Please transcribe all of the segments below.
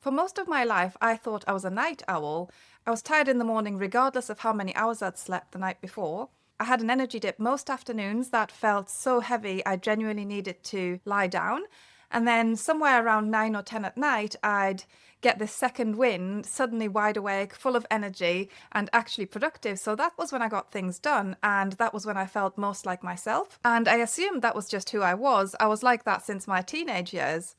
For most of my life, I thought I was a night owl. I was tired in the morning regardless of how many hours I'd slept the night before. I had an energy dip most afternoons that felt so heavy I genuinely needed to lie down. And then somewhere around 9 or 10 at night, I'd get this second wind, suddenly wide awake, full of energy, and actually productive. So that was when I got things done, and that was when I felt most like myself. And I assumed that was just who I was. I was like that since my teenage years.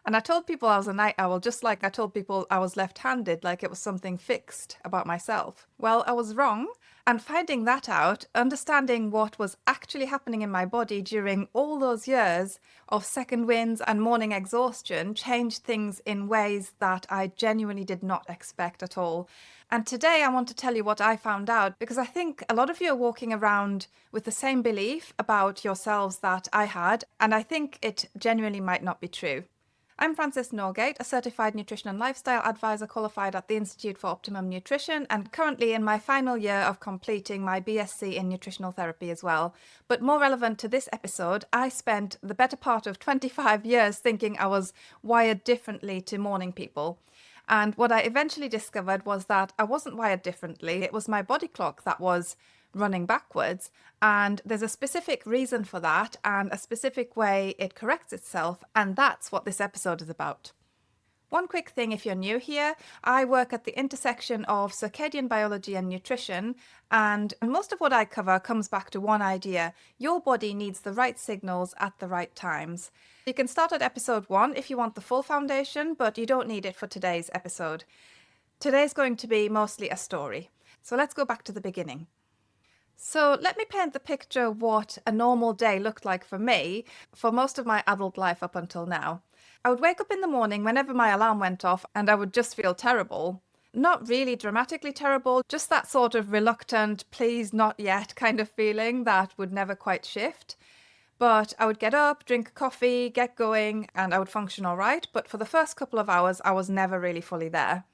And I told people I was a night owl, just like I told people I was left-handed, like it was something fixed about myself. Well, I was wrong. And finding that out, understanding what was actually happening in my body during all those years of second winds and morning exhaustion changed things in ways that I genuinely did not expect at all. And today I want to tell you what I found out, because I think a lot of you are walking around with the same belief about yourselves that I had, and I think it genuinely might not be true. I'm Frances Norgate, a certified nutrition and lifestyle advisor qualified at the Institute for Optimum Nutrition and currently in my final year of completing my BSc in nutritional therapy as well. But more relevant to this episode, I spent the better part of 25 years thinking I was wired differently to morning people. And what I eventually discovered was that I wasn't wired differently. It was my body clock that was running backwards. And there's a specific reason for that and a specific way it corrects itself. And that's what this episode is about. One quick thing if you're new here, I work at the intersection of circadian biology and nutrition, and most of what I cover comes back to one idea. Your body needs the right signals at the right times. You can start at episode 1 if you want the full foundation, but you don't need it for today's episode. Today's going to be mostly a story. So let's go back to the beginning. So let me paint the picture of what a normal day looked like for me for most of my adult life up until now. I would wake up in the morning whenever my alarm went off and I would just feel terrible. Not really dramatically terrible, just that sort of reluctant, please not yet kind of feeling that would never quite shift. But I would get up, drink coffee, get going, and I would function all right. But for the first couple of hours, I was never really fully there.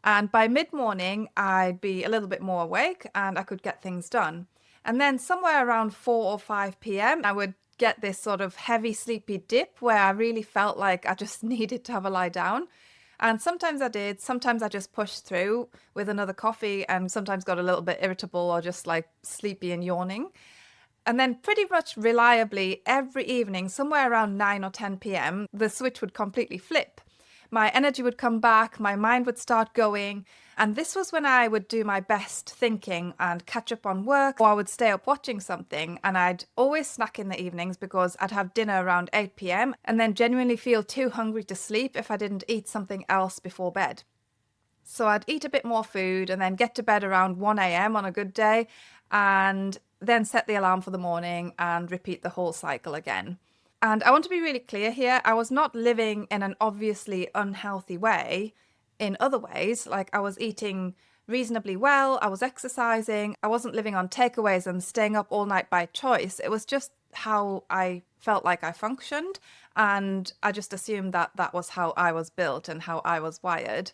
And by mid-morning, I'd be a little bit more awake and I could get things done. And then somewhere around 4 or 5 p.m., I would get this sort of heavy, sleepy dip where I really felt like I just needed to have a lie down. And sometimes I did, sometimes I just pushed through with another coffee and sometimes got a little bit irritable or just like sleepy and yawning. And then pretty much reliably every evening, somewhere around 9 or 10 p.m., the switch would completely flip. My energy would come back, my mind would start going, and this was when I would do my best thinking and catch up on work, or I would stay up watching something, and I'd always snack in the evenings because I'd have dinner around 8 p.m. and then genuinely feel too hungry to sleep if I didn't eat something else before bed. So I'd eat a bit more food and then get to bed around 1 a.m. on a good day, and then set the alarm for the morning and repeat the whole cycle again. And I want to be really clear here, I was not living in an obviously unhealthy way in other ways. Like I was eating reasonably well, I was exercising, I wasn't living on takeaways and staying up all night by choice. It was just how I felt like I functioned, and I just assumed that that was how I was built and how I was wired.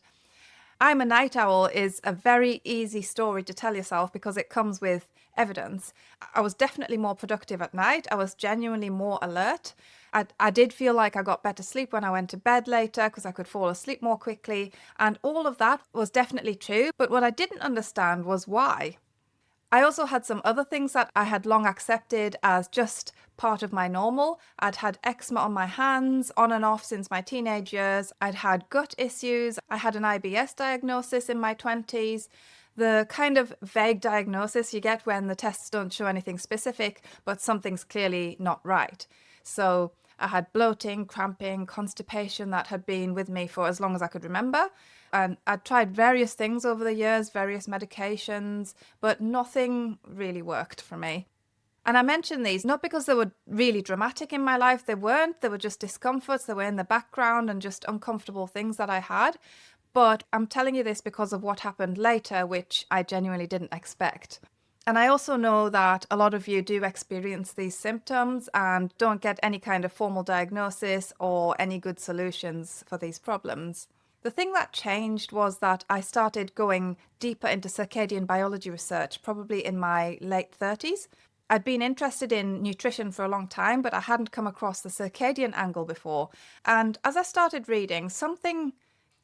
I'm a night owl is a very easy story to tell yourself because it comes with evidence. I was definitely more productive at night. I was genuinely more alert. I did feel like I got better sleep when I went to bed later because I could fall asleep more quickly. And all of that was definitely true. But what I didn't understand was why. I also had some other things that I had long accepted as just part of my normal. I'd had eczema on my hands on and off since my teenage years. I'd had gut issues. I had an IBS diagnosis in my 20s. The kind of vague diagnosis you get when the tests don't show anything specific, but something's clearly not right. So I had bloating, cramping, constipation that had been with me for as long as I could remember. And I'd tried various things over the years, various medications, but nothing really worked for me. And I mention these not because they were really dramatic in my life. They weren't. They were just discomforts. They were in the background and just uncomfortable things that I had. But I'm telling you this because of what happened later, which I genuinely didn't expect. And I also know that a lot of you do experience these symptoms and don't get any kind of formal diagnosis or any good solutions for these problems. The thing that changed was that I started going deeper into circadian biology research, probably in my late 30s. I'd been interested in nutrition for a long time, but I hadn't come across the circadian angle before. And as I started reading, something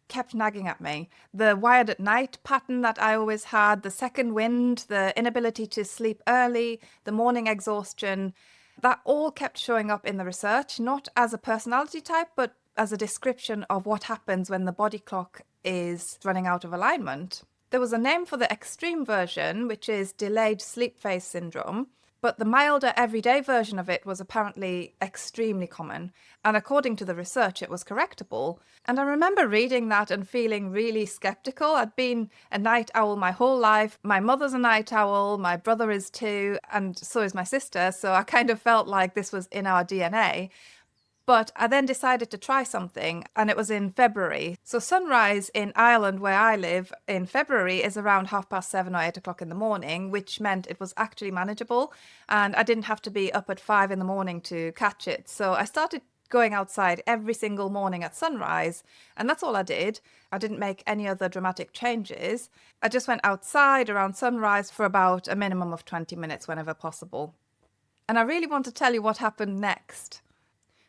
kept nagging at me. The wired at night pattern that I always had, the second wind, the inability to sleep early, the morning exhaustion, that all kept showing up in the research, not as a personality type, but as a description of what happens when the body clock is running out of alignment. There was a name for the extreme version, which is delayed sleep phase syndrome, but the milder everyday version of it was apparently extremely common. And according to the research, it was correctable. And I remember reading that and feeling really skeptical. I'd been a night owl my whole life. My mother's a night owl, my brother is too, and so is my sister. So I kind of felt like this was in our DNA. But I then decided to try something, and it was in February. So sunrise in Ireland, where I live, in February is around 7:30 or 8 o'clock in the morning, which meant it was actually manageable, and I didn't have to be up at 5 in the morning to catch it. So I started going outside every single morning at sunrise, and that's all I did. I didn't make any other dramatic changes. I just went outside around sunrise for about a minimum of 20 minutes whenever possible. And I really want to tell you what happened next.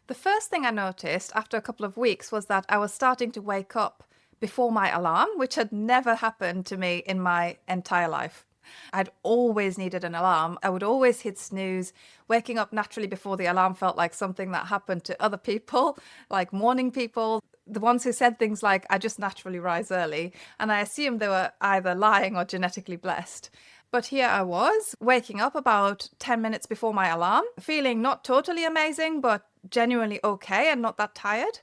The first thing I noticed after a couple of weeks was that I was starting to wake up before my alarm, which had never happened to me in my entire life. I'd always needed an alarm. I would always hit snooze. Waking up naturally before the alarm felt like something that happened to other people, like morning people, the ones who said things like, I just naturally rise early. And I assumed they were either lying or genetically blessed. But here I was, waking up about 10 minutes before my alarm, feeling not totally amazing, but genuinely okay and not that tired.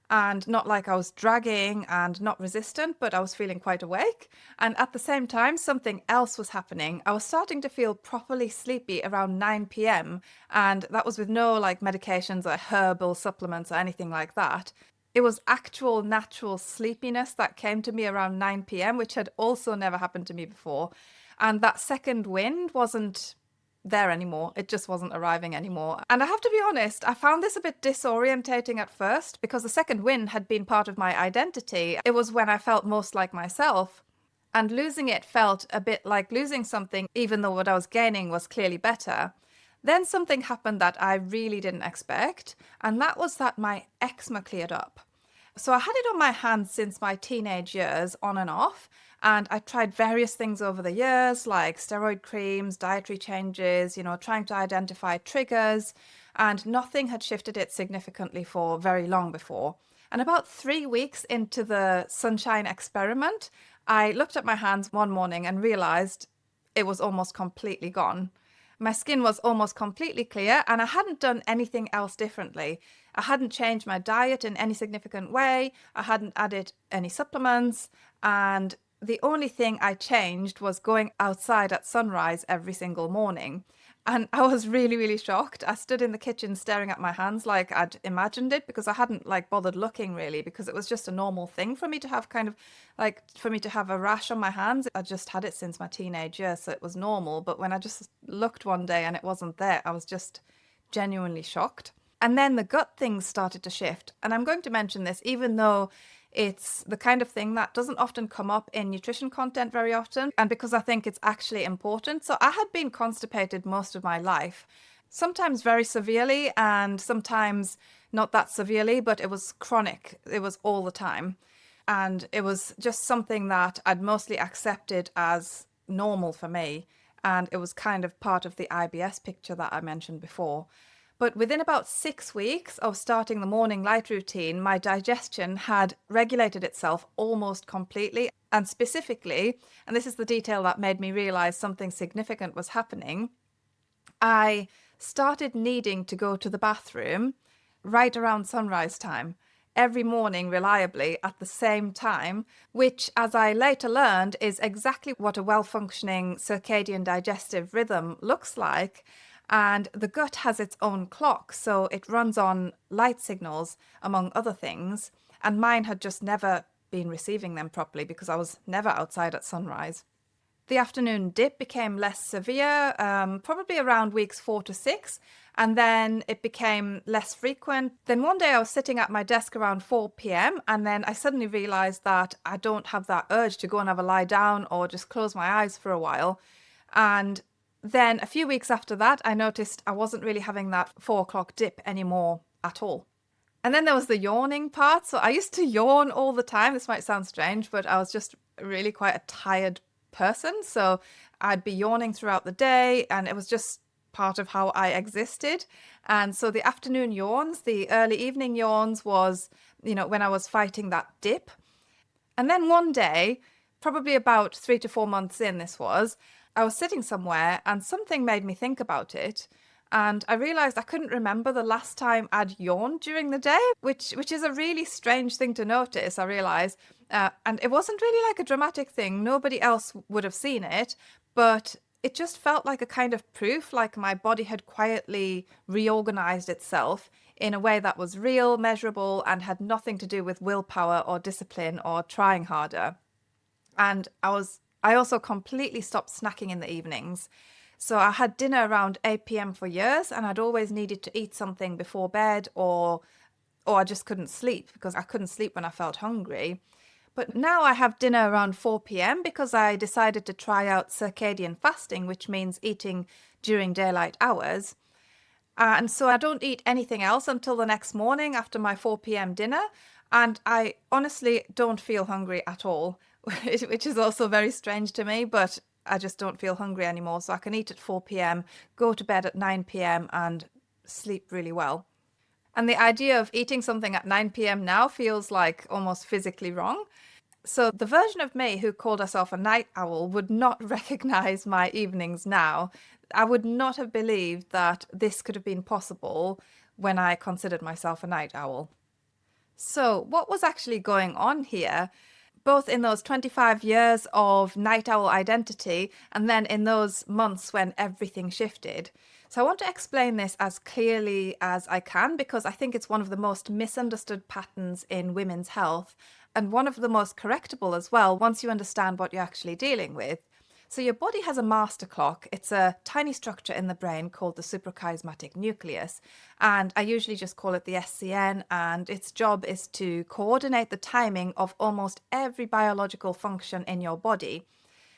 And not like I was dragging and not resistant, but I was feeling quite awake. And at the same time, something else was happening. I was starting to feel properly sleepy around 9 p.m. And that was with no like medications or herbal supplements or anything like that. It was actual natural sleepiness that came to me around 9 p.m., which had also never happened to me before. And that second wind wasn't there anymore. It just wasn't arriving anymore. And I have to be honest, I found this a bit disorientating at first because the second wind had been part of my identity. It was when I felt most like myself. And losing it felt a bit like losing something, even though what I was gaining was clearly better. Then something happened that I really didn't expect, and that was that my eczema cleared up. So I had it on my hands since my teenage years, on and off, and I tried various things over the years, like steroid creams, dietary changes, trying to identify triggers, and nothing had shifted it significantly for very long before. And about 3 weeks into the sunshine experiment, I looked at my hands one morning and realized it was almost completely gone. My skin was almost completely clear, and I hadn't done anything else differently. I hadn't changed my diet in any significant way. I hadn't added any supplements. And the only thing I changed was going outside at sunrise every single morning. And I was really, really shocked. I stood in the kitchen staring at my hands like I'd imagined it, because I hadn't bothered looking really, because it was just a normal thing for me to have for me to have a rash on my hands. I just had it since my teenage years, so it was normal. But when I just looked one day and it wasn't there, I was just genuinely shocked. And then the gut things started to shift. And I'm going to mention this, even though it's the kind of thing that doesn't often come up in nutrition content very often, and because I think it's actually important. So I had been constipated most of my life, sometimes very severely and sometimes not that severely, but it was chronic. It was all the time. And it was just something that I'd mostly accepted as normal for me. And it was kind of part of the IBS picture that I mentioned before. But within about 6 weeks of starting the morning light routine, my digestion had regulated itself almost completely. And specifically, and this is the detail that made me realize something significant was happening, I started needing to go to the bathroom right around sunrise time, every morning reliably at the same time, which, as I later learned, is exactly what a well-functioning circadian digestive rhythm looks like. And the gut has its own clock, so it runs on light signals, among other things. And mine had just never been receiving them properly because I was never outside at sunrise. The afternoon dip became less severe, probably around weeks 4 to 6, and then it became less frequent. Then one day I was sitting at my desk around 4 p.m. and then I suddenly realized that I don't have that urge to go and have a lie down or just close my eyes for a while. And then a few weeks after that, I noticed I wasn't really having that 4 o'clock dip anymore at all. And then there was the yawning part. So I used to yawn all the time. This might sound strange, but I was just really quite a tired person. So I'd be yawning throughout the day, and it was just part of how I existed. And so the afternoon yawns, the early evening yawns was, when I was fighting that dip. And then one day, probably about 3 to 4 months in, I was sitting somewhere and something made me think about it. And I realized I couldn't remember the last time I'd yawned during the day, which is a really strange thing to notice, I realized. And it wasn't really like a dramatic thing. Nobody else would have seen it, but it just felt like a kind of proof, like my body had quietly reorganized itself in a way that was real, measurable, and had nothing to do with willpower or discipline or trying harder. And I also completely stopped snacking in the evenings. So I had dinner around 8 p.m. for years, and I'd always needed to eat something before bed, or I just couldn't sleep because I couldn't sleep when I felt hungry. But now I have dinner around 4 p.m. because I decided to try out circadian fasting, which means eating during daylight hours. And so I don't eat anything else until the next morning after my 4 p.m. dinner. And I honestly don't feel hungry at all, which is also very strange to me, but I just don't feel hungry anymore. So I can eat at 4 p.m., go to bed at 9 p.m., and sleep really well. And the idea of eating something at 9 p.m. now feels like almost physically wrong. So the version of me who called herself a night owl would not recognize my evenings now. I would not have believed that this could have been possible when I considered myself a night owl. So what was actually going on here, both in those 25 years of night owl identity and then in those months when everything shifted? So I want to explain this as clearly as I can because I think it's one of the most misunderstood patterns in women's health and one of the most correctable as well once you understand what you're actually dealing with. So your body has a master clock. It's a tiny structure in the brain called the suprachiasmatic nucleus, and I usually just call it the SCN, and its job is to coordinate the timing of almost every biological function in your body.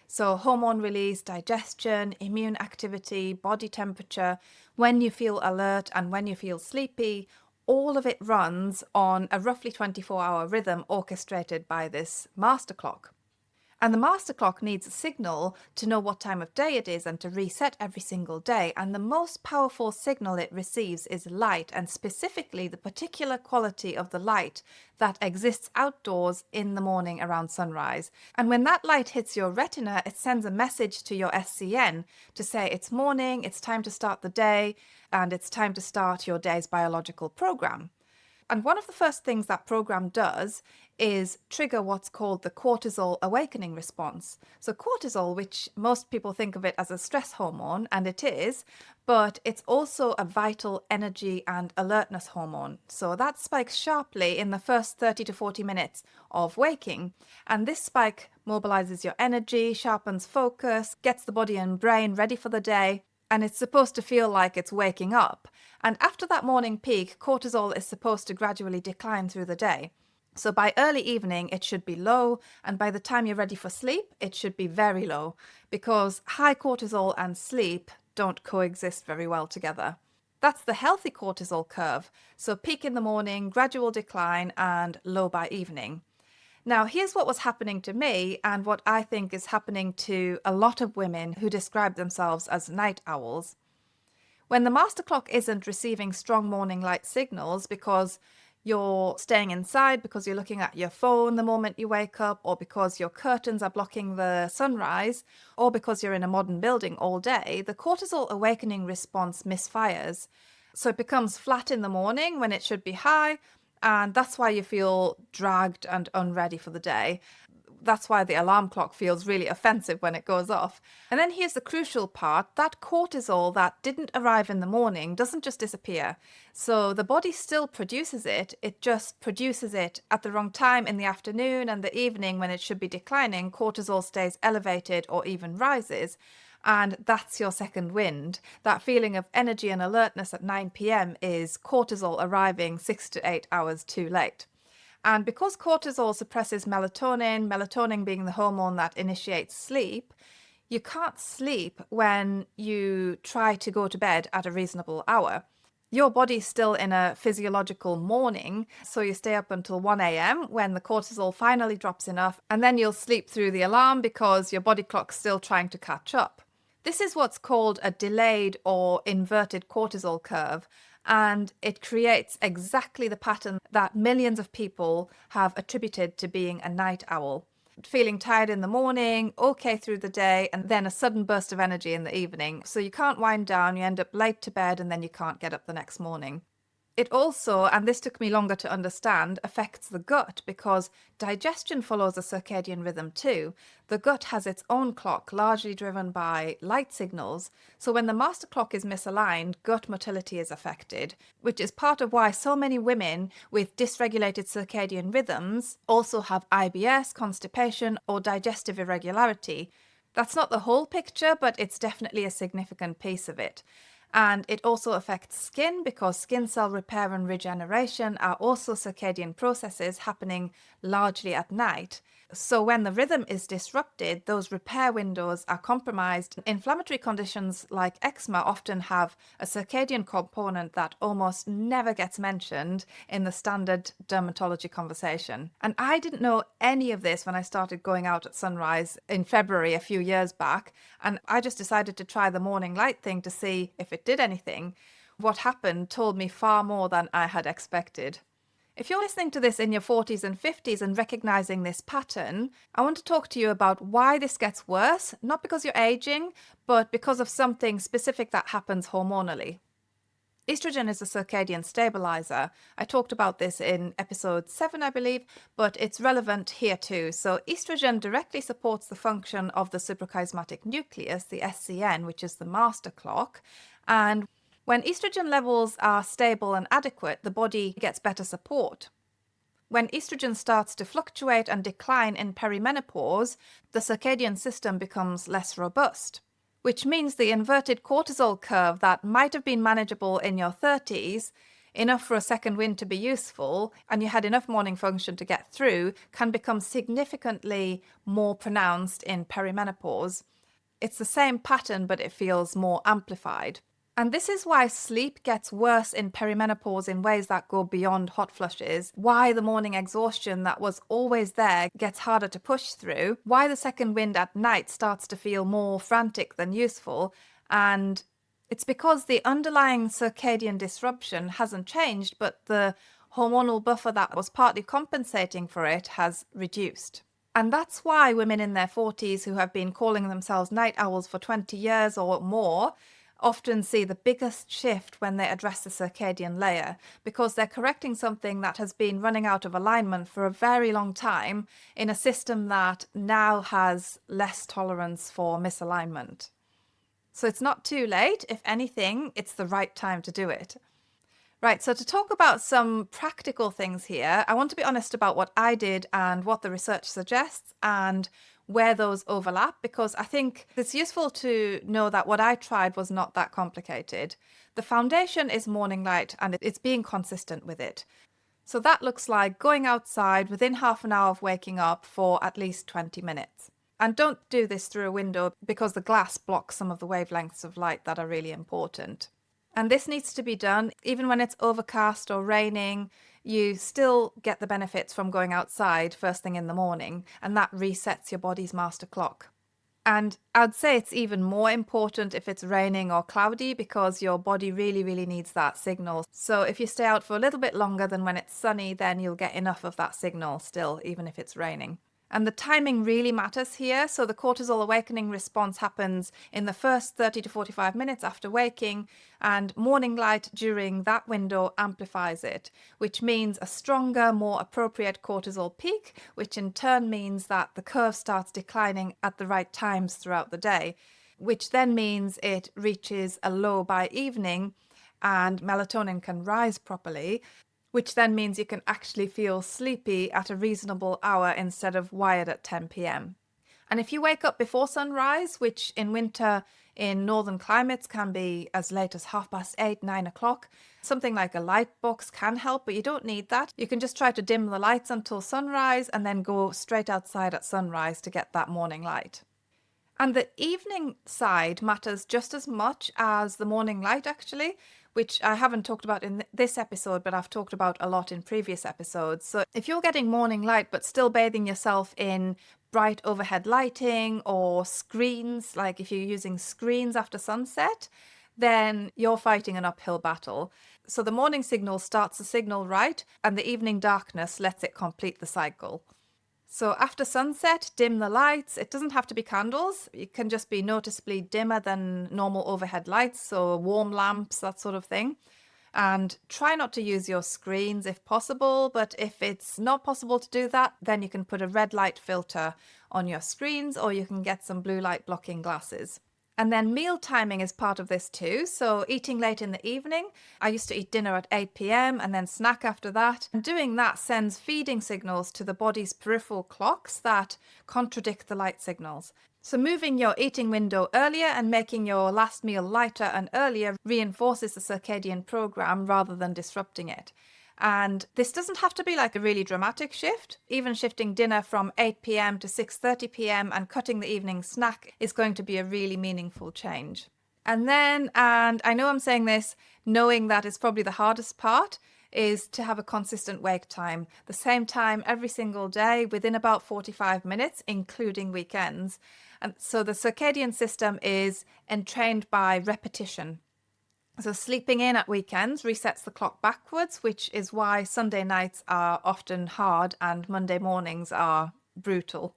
So hormone release, digestion, immune activity, body temperature, when you feel alert and when you feel sleepy, all of it runs on a roughly 24-hour rhythm orchestrated by this master clock. And the master clock needs a signal to know what time of day it is and to reset every single day. And the most powerful signal it receives is light, and specifically the particular quality of the light that exists outdoors in the morning around sunrise. And when that light hits your retina, it sends a message to your SCN to say it's morning, it's time to start the day, and it's time to start your day's biological program. And one of the first things that program does is trigger what's called the cortisol awakening response. So cortisol, which most people think of it as a stress hormone, and it is, but it's also a vital energy and alertness hormone. So that spikes sharply in the first 30 to 40 minutes of waking. And this spike mobilizes your energy, sharpens focus, gets the body and brain ready for the day, and it's supposed to feel like it's waking up. And after that morning peak, cortisol is supposed to gradually decline through the day. So by early evening, it should be low, and by the time you're ready for sleep, it should be very low, because high cortisol and sleep don't coexist very well together. That's the healthy cortisol curve. So peak in the morning, gradual decline, and low by evening. Now, here's what was happening to me and what I think is happening to a lot of women who describe themselves as night owls. When the master clock isn't receiving strong morning light signals because you're staying inside, because you're looking at your phone the moment you wake up, or because your curtains are blocking the sunrise, or because you're in a modern building all day, the cortisol awakening response misfires. So it becomes flat in the morning when it should be high, and that's why you feel dragged and unready for the day. That's why the alarm clock feels really offensive when it goes off. And then here's the crucial part. That cortisol that didn't arrive in the morning doesn't just disappear. So the body still produces it. It just produces it at the wrong time in the afternoon and the evening when it should be declining. Cortisol stays elevated or even rises. And that's your second wind. That feeling of energy and alertness at 9 p.m. is cortisol arriving 6 to 8 hours too late. And because cortisol suppresses melatonin, melatonin being the hormone that initiates sleep, you can't sleep when you try to go to bed at a reasonable hour. Your body's still in a physiological morning, so you stay up until 1 a.m. when the cortisol finally drops enough, and then you'll sleep through the alarm because your body clock's still trying to catch up. This is what's called a delayed or inverted cortisol curve, and it creates exactly the pattern that millions of people have attributed to being a night owl. Feeling tired in the morning, okay through the day, and then a sudden burst of energy in the evening. So you can't wind down, you end up late to bed, and then you can't get up the next morning. It also, and this took me longer to understand, affects the gut because digestion follows a circadian rhythm too. The gut has its own clock, largely driven by light signals. So when the master clock is misaligned, gut motility is affected, which is part of why so many women with dysregulated circadian rhythms also have IBS, constipation, or digestive irregularity. That's not the whole picture, but it's definitely a significant piece of it. And it also affects skin because skin cell repair and regeneration are also circadian processes happening largely at night. So when the rhythm is disrupted, those repair windows are compromised. Inflammatory conditions like eczema often have a circadian component that almost never gets mentioned in the standard dermatology conversation. And I didn't know any of this when I started going out at sunrise in February a few years back. And I just decided to try the morning light thing to see if it did anything. What happened told me far more than I had expected. If you're listening to this in your 40s and 50s and recognizing this pattern, I want to talk to you about why this gets worse, not because you're aging, but because of something specific that happens hormonally. Estrogen is a circadian stabilizer. I talked about this in episode 7, I believe, but it's relevant here too. So estrogen directly supports the function of the suprachiasmatic nucleus, the SCN, which is the master clock. And when estrogen levels are stable and adequate, the body gets better support. When estrogen starts to fluctuate and decline in perimenopause, the circadian system becomes less robust, which means the inverted cortisol curve that might have been manageable in your 30s, enough for a second wind to be useful, and you had enough morning function to get through, can become significantly more pronounced in perimenopause. It's the same pattern, but it feels more amplified. And this is why sleep gets worse in perimenopause in ways that go beyond hot flushes, why the morning exhaustion that was always there gets harder to push through, why the second wind at night starts to feel more frantic than useful, and it's because the underlying circadian disruption hasn't changed, but the hormonal buffer that was partly compensating for it has reduced. And that's why women in their 40s who have been calling themselves night owls for 20 years or more often see the biggest shift when they address the circadian layer, because they're correcting something that has been running out of alignment for a very long time in a system that now has less tolerance for misalignment. So it's not too late. If anything, it's the right time to do it. Right, so to talk about some practical things here, I want to be honest about what I did and what the research suggests and where those overlap, because I think it's useful to know that what I tried was not that complicated. The foundation is morning light and it's being consistent with it. So that looks like going outside within half an hour of waking up for at least 20 minutes. And don't do this through a window because the glass blocks some of the wavelengths of light that are really important. And this needs to be done even when it's overcast or raining. You still get the benefits from going outside first thing in the morning, and that resets your body's master clock. And I'd say it's even more important if it's raining or cloudy because your body really, really needs that signal. So if you stay out for a little bit longer than when it's sunny, then you'll get enough of that signal still, even if it's raining. And the timing really matters here. So the cortisol awakening response happens in the first 30 to 45 minutes after waking, and morning light during that window amplifies it, which means a stronger, more appropriate cortisol peak, which in turn means that the curve starts declining at the right times throughout the day, which then means it reaches a low by evening and melatonin can rise properly, which then means you can actually feel sleepy at a reasonable hour instead of wired at 10 p.m. And if you wake up before sunrise, which in winter in northern climates can be as late as 8:30, 9 o'clock, something like a light box can help, but you don't need that. You can just try to dim the lights until sunrise and then go straight outside at sunrise to get that morning light. And the evening side matters just as much as the morning light, actually, which I haven't talked about in this episode, but I've talked about a lot in previous episodes. So if you're getting morning light but still bathing yourself in bright overhead lighting or screens, like if you're using screens after sunset, then you're fighting an uphill battle. So the morning signal starts the signal right, and the evening darkness lets it complete the cycle. So after sunset, dim the lights. It doesn't have to be candles. It can just be noticeably dimmer than normal overhead lights, so warm lamps, that sort of thing. And try not to use your screens if possible, but if it's not possible to do that, then you can put a red light filter on your screens, or you can get some blue light blocking glasses. And then meal timing is part of this too. So eating late in the evening. I used to eat dinner at 8 p.m. and then snack after that. And doing that sends feeding signals to the body's peripheral clocks that contradict the light signals. So moving your eating window earlier and making your last meal lighter and earlier reinforces the circadian program rather than disrupting it. And this doesn't have to be like a really dramatic shift. Even shifting dinner from 8 p.m. to 6:30 p.m. and cutting the evening snack is going to be a really meaningful change. And I know I'm saying this knowing that is probably the hardest part, is to have a consistent wake time. The same time every single day within about 45 minutes, including weekends. And so the circadian system is entrained by repetition. So sleeping in at weekends resets the clock backwards, which is why Sunday nights are often hard and Monday mornings are brutal.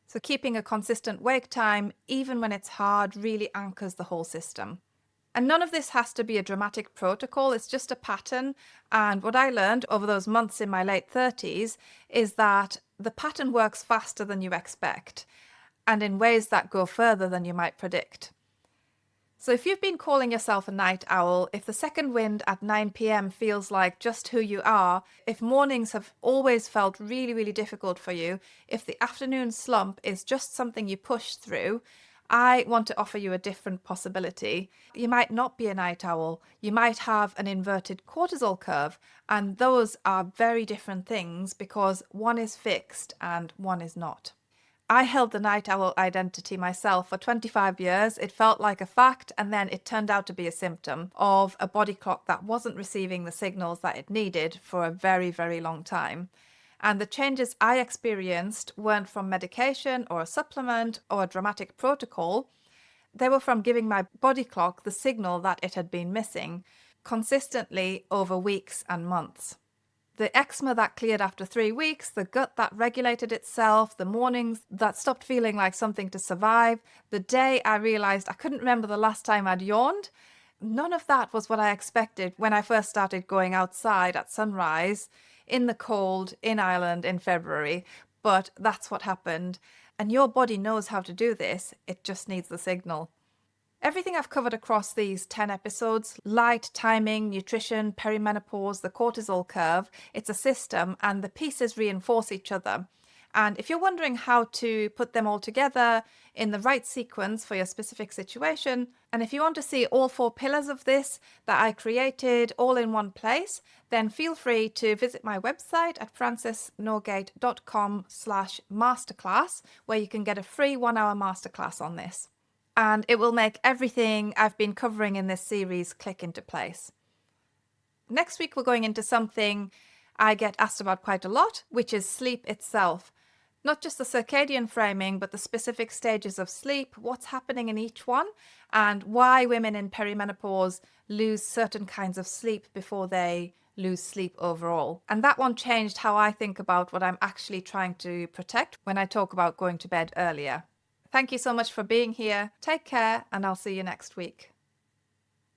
So keeping a consistent wake time, even when it's hard, really anchors the whole system. And none of this has to be a dramatic protocol, it's just a pattern. And what I learned over those months in my late 30s is that the pattern works faster than you expect, and in ways that go further than you might predict. So if you've been calling yourself a night owl, if the second wind at 9 p.m. feels like just who you are, if mornings have always felt really, really difficult for you, if the afternoon slump is just something you push through, I want to offer you a different possibility. You might not be a night owl. You might have an inverted cortisol curve, and those are very different things because one is fixed and one is not. I held the night owl identity myself for 25 years. It felt like a fact, and then it turned out to be a symptom of a body clock that wasn't receiving the signals that it needed for a very, very long time. And the changes I experienced weren't from medication or a supplement or a dramatic protocol. They were from giving my body clock the signal that it had been missing consistently over weeks and months. The eczema that cleared after 3 weeks, the gut that regulated itself, the mornings that stopped feeling like something to survive, the day I realized I couldn't remember the last time I'd yawned, none of that was what I expected when I first started going outside at sunrise in the cold in Ireland in February. But that's what happened. And your body knows how to do this. It just needs the signal. Everything I've covered across these 10 episodes, light, timing, nutrition, perimenopause, the cortisol curve, it's a system and the pieces reinforce each other. And if you're wondering how to put them all together in the right sequence for your specific situation, and if you want to see all 4 pillars of this that I created all in one place, then feel free to visit my website at francesnorgate.com/masterclass, where you can get a free 1-hour masterclass on this. And it will make everything I've been covering in this series click into place. Next week, we're going into something I get asked about quite a lot, which is sleep itself. Not just the circadian framing, but the specific stages of sleep, what's happening in each one, and why women in perimenopause lose certain kinds of sleep before they lose sleep overall. And that one changed how I think about what I'm actually trying to protect when I talk about going to bed earlier. Thank you so much for being here. Take care, and I'll see you next week.